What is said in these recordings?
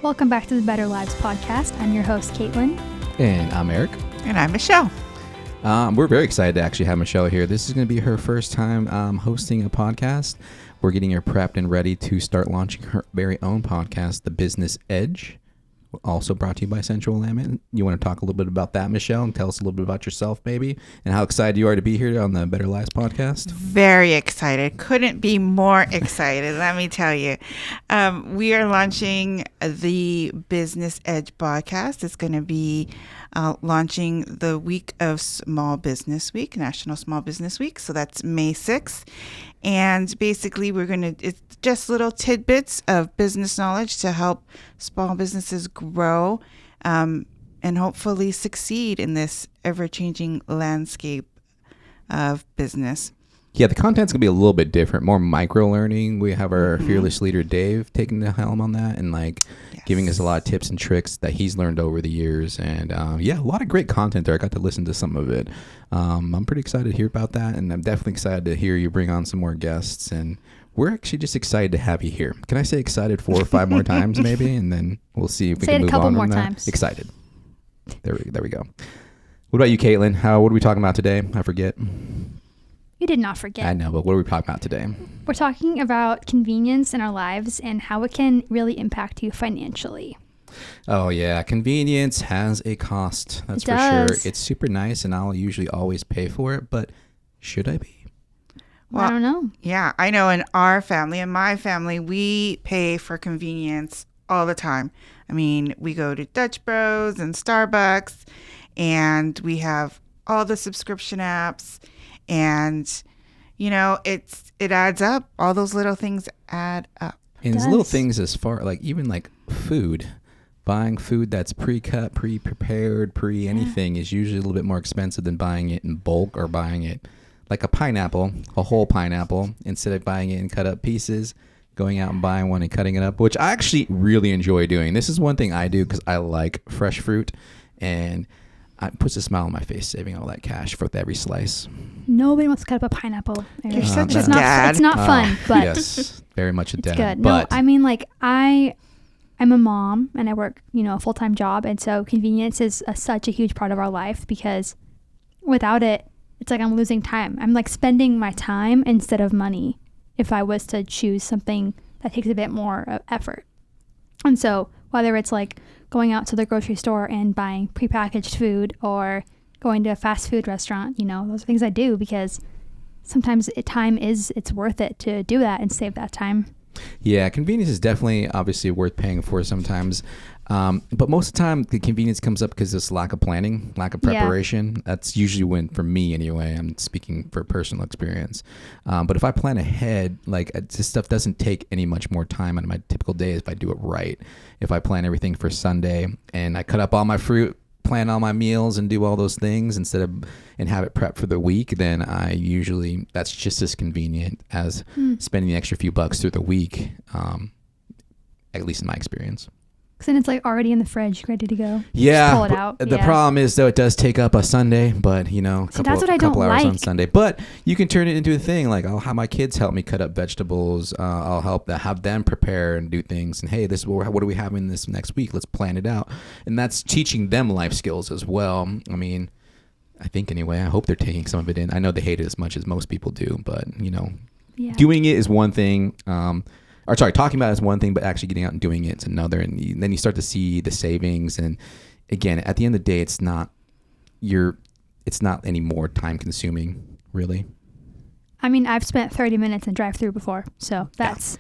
Welcome back to the Better Lives podcast. I'm your host, Kaitlin. And I'm Erik. And I'm Michelle. We're very excited to actually have Michelle here. This is going to be her first time hosting a podcast. We're getting her prepped and ready to start launching her very own podcast, The Business Edge, also brought to you by Central Alignment. You want to talk a little bit about that, Michelle, and tell us a little bit about yourself, maybe, and how excited you are to be here on the Better Lives podcast? Very excited. Couldn't be more excited, let me tell you. We are launching the Business Edge podcast. It's going to be launching the week of Small Business Week, National Small Business Week. So that's May 6th. And basically, it's just little tidbits of business knowledge to help small businesses grow and hopefully succeed in this ever-changing landscape of business. Yeah, the content's going to be a little bit different, more micro-learning. We have our fearless leader, Dave, taking the helm on that and giving us a lot of tips and tricks that he's learned over the years. And a lot of great content there. I got to listen to some of it. I'm pretty excited to hear about that, and I'm definitely excited to hear you bring on some more guests. And we're actually just excited to have you here. Can I say excited 4 or 5 more times maybe? And then we'll see if we can move on from that. Say it a couple more times. Excited. There we go. What about you, Kaitlin? What are we talking about today? I forget. You did not forget. I know, but what are we talking about today? We're talking about convenience in our lives and how it can really impact you financially. Oh, yeah. Convenience has a cost. That's for sure. It's super nice, and I'll usually always pay for it, but should I be? Well, I don't know. Yeah, I know in our family, in my family, we pay for convenience all the time. I mean, we go to Dutch Bros and Starbucks, and we have all the subscription apps. And, it adds up. All those little things add up. And it's little things as far, even food. Buying food that's pre-cut, pre-prepared, pre-anything is usually a little bit more expensive than buying it in bulk or buying it like a pineapple, a whole pineapple, instead of buying it in cut up pieces, going out and buying one and cutting it up, which I actually really enjoy doing. This is one thing I do because I like fresh fruit, and it puts a smile on my face saving all that cash for every slice. Nobody wants to cut up a pineapple. You're such a dad. It's not fun, but yes, very much a dad. It's good. But no, I mean, I'm a mom and I work, a full-time job, and so convenience is such a huge part of our life because without it, it's like I'm losing time. I'm spending my time instead of money if I was to choose something that takes a bit more effort. And so whether it's going out to the grocery store and buying prepackaged food or going to a fast food restaurant, those are things I do because sometimes it's worth it to do that and save that time. Yeah, convenience is definitely obviously worth paying for sometimes. But most of the time, the convenience comes up because it's lack of planning, lack of preparation. Yeah. That's usually when, for me anyway, I'm speaking for personal experience. But if I plan ahead, this stuff doesn't take any much more time on my typical days if I do it right. If I plan everything for Sunday and I cut up all my fruit, plan all my meals and do all those things and have it prepped for the week, then that's just as convenient as spending the extra few bucks through the week, at least in my experience. Then it's already in the fridge, ready to go. Yeah. Just pull it out. The problem is, though, it does take up a Sunday, but a couple hours on Sunday. But you can turn it into a thing. I'll have my kids help me cut up vegetables. I'll have them prepare and do things. And hey, what do we have in this next week? Let's plan it out. And that's teaching them life skills as well. I mean, I think anyway. I hope they're taking some of it in. I know they hate it as much as most people do, but doing it is one thing. Talking about it is one thing, but actually getting out and doing it is another. And then you start to see the savings. And again, at the end of the day, it's not any more time consuming, really. I mean, I've spent 30 minutes in drive-through before, so that's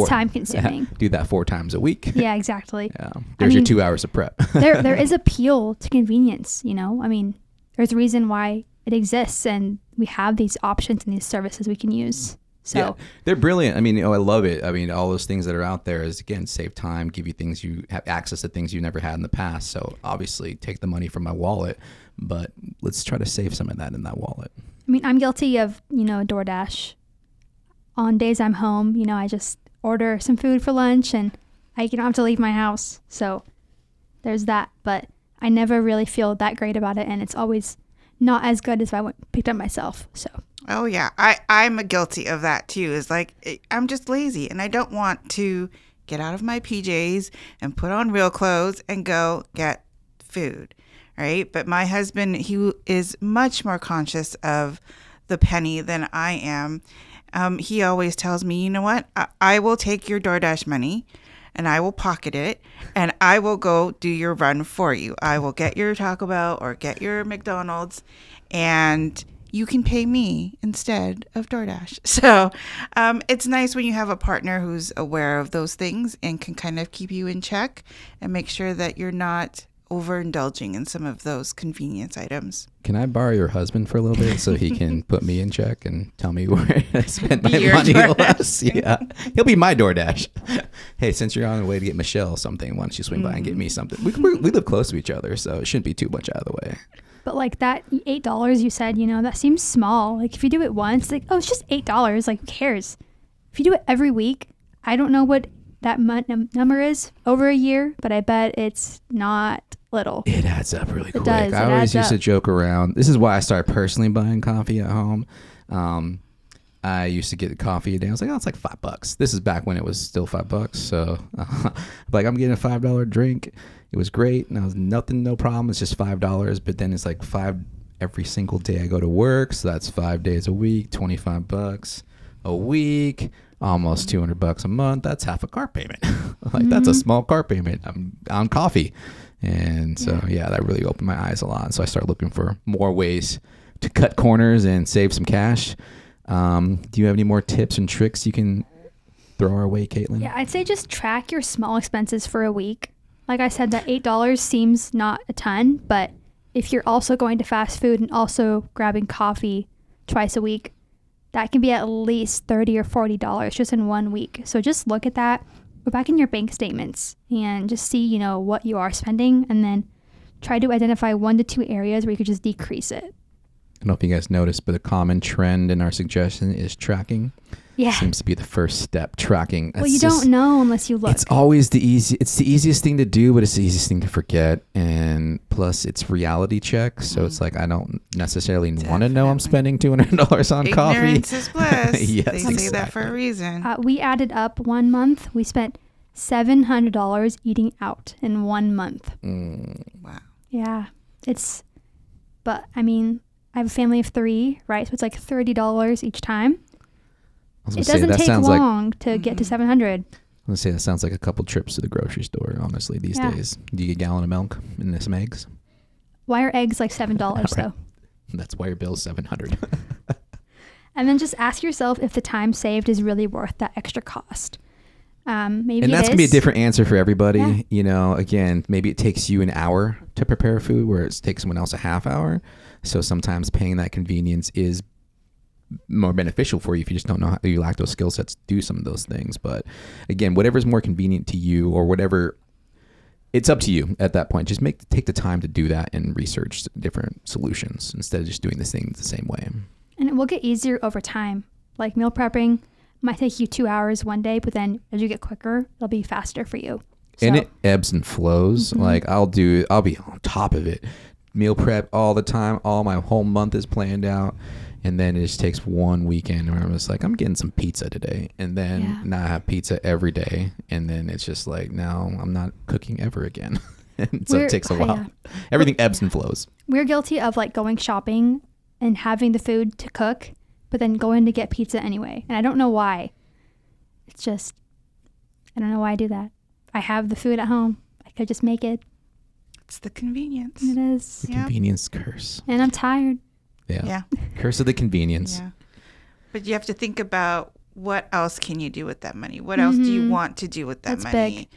time consuming. Do that 4 times a week. Yeah, exactly. Yeah. There's your 2 hours of prep. there is appeal to convenience, I mean, there's a reason why it exists, and we have these options and these services we can use. So yeah, they're brilliant. I mean, I love it. I mean, all those things that are out there is, again, save time, give you things, you have access to things you never had in the past. So obviously take the money from my wallet, but let's try to save some of that in that wallet. I mean, I'm guilty of, DoorDash. On days I'm home, I just order some food for lunch and I don't have to leave my house. So there's that, but I never really feel that great about it. And it's always not as good as if I picked up myself. So. Oh, yeah. I'm guilty of that, too. It's I'm just lazy and I don't want to get out of my PJs and put on real clothes and go get food, right? But my husband, he is much more conscious of the penny than I am. He always tells me, you know what? I will take your DoorDash money and I will pocket it and I will go do your run for you. I will get your Taco Bell or get your McDonald's and you can pay me instead of DoorDash. So it's nice when you have a partner who's aware of those things and can kind of keep you in check and make sure that you're not overindulging in some of those convenience items. Can I borrow your husband for a little bit so he can put me in check and tell me where I spent my Your money DoorDash. less? Yeah, he'll be my DoorDash. Hey, since you're on the way to get Michelle something, why don't you swing by and get me something? We live close to each other, so it shouldn't be too much out of the way. But like that $8 you said, that seems small. Like if you do it once, like, oh, it's just $8. Like who cares? If you do it every week, I don't know what that number is over a year, but I bet it's not little. It adds up really quick. Does. I always used to joke around. This is why I started personally buying coffee at home. I used to get the coffee a day. I was like, oh, it's like $5. This is back when it was still $5. So like I'm getting a $5 drink. It was great. And I was no problem. It's just $5. But then it's like $5 every single day I go to work. So that's 5 days a week, $25 a week, almost $200 a month. That's half a car payment. Like that's a small car payment on coffee. And so, yeah, that really opened my eyes a lot. So I started looking for more ways to cut corners and save some cash. Do you have any more tips and tricks you can throw our way, Kaitlin? Yeah, I'd say just track your small expenses for a week. Like I said, that $8 seems not a ton, but if you're also going to fast food and also grabbing coffee twice a week, that can be at least $30 or $40 just in 1 week. So just look at that. Go back in your bank statements and just see, what you are spending, and then try to identify 1 to 2 areas where you could just decrease it. I don't know if you guys noticed, but a common trend in our suggestion is tracking. Yeah. Seems to be the first step, tracking. Well, you don't know unless you look. It's always it's the easiest thing to do, but it's the easiest thing to forget. And plus it's reality check. So it's like, I don't necessarily want to know I'm spending $200 on coffee. Ignorance is bliss. Yes, they say exactly. that for a reason. We added up 1 month. We spent $700 eating out in 1 month. Wow. Yeah. But I mean, I have a family of 3, right? So it's like $30 each time. It doesn't take long to get to 700. I was going to say, that sounds like a couple trips to the grocery store, honestly, these days. Do you get a gallon of milk and some eggs? Why are eggs like $7 though? That's why your bill's $700. And then just ask yourself if the time saved is really worth that extra cost. Maybe and that's going to be a different answer for everybody. Yeah. Again, maybe it takes you an hour to prepare food, where it takes someone else a half hour. So sometimes paying that convenience is more beneficial for you if you just don't know how you lack those skill sets to do some of those things. But again, whatever's more convenient to you, or whatever, it's up to you at that point. Just take the time to do that and research different solutions instead of just doing this thing the same way. And it will get easier over time. Like meal prepping might take you 2 hours one day, but then as you get quicker, it'll be faster for you. And it ebbs and flows. Like I'll be on top of it. Meal prep all the time. All my whole month is planned out. And then it just takes one weekend where I'm just like, I'm getting some pizza today. And then now I have pizza every day. And then it's just like, now I'm not cooking ever again. And so it takes a while. Everything ebbs and flows. We're guilty of like going shopping and having the food to cook, but then going to get pizza anyway. And I don't know why. It's just, I don't know why I do that. I have the food at home. I could just make it. It's the convenience. It is. The convenience curse. And I'm tired. Yeah. Curse of the convenience. Yeah. But you have to think about, what else can you do with that money? What else do you want to do with that money?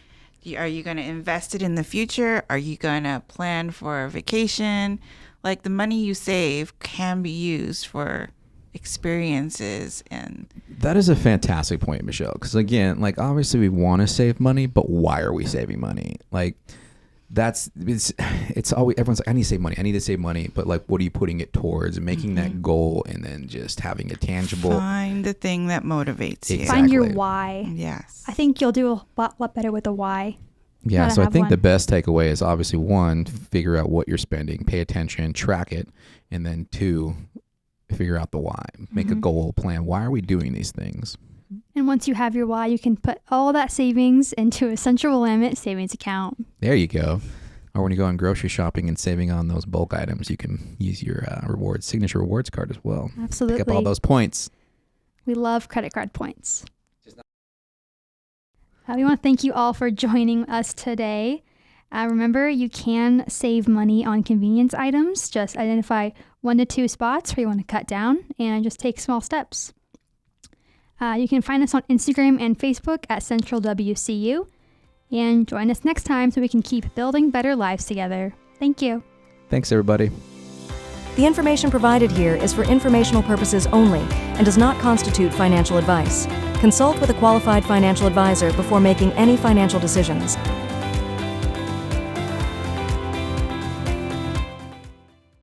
Big. Are you going to invest it in the future? Are you going to plan for a vacation? Like the money you save can be used for experiences. And that is a fantastic point, Michelle. Because again, like obviously we want to save money, but why are we saving money? Like it's always, everyone's like, I need to save money, but like, what are you putting it towards? And making that goal, and then just having a tangible. Find the thing that motivates you. Find your why. Yes. I think you'll do a lot better with the why. Yeah, so I think the best takeaway is obviously 1, figure out what you're spending, pay attention, track it, and then 2, figure out the why. Make a goal, plan. Why are we doing these things? And once you have your why, you can put all that savings into a central limit savings account. There you go. Or when you go on grocery shopping and saving on those bulk items, you can use your signature rewards card as well. Absolutely. Pick up all those points. We love credit card points. We want to thank you all for joining us today. Remember, you can save money on convenience items. Just identify 1 to 2 spots where you want to cut down and just take small steps. You can find us on Instagram and Facebook at Central WCU. And join us next time so we can keep building better lives together. Thank you. Thanks, everybody. The information provided here is for informational purposes only and does not constitute financial advice. Consult with a qualified financial advisor before making any financial decisions.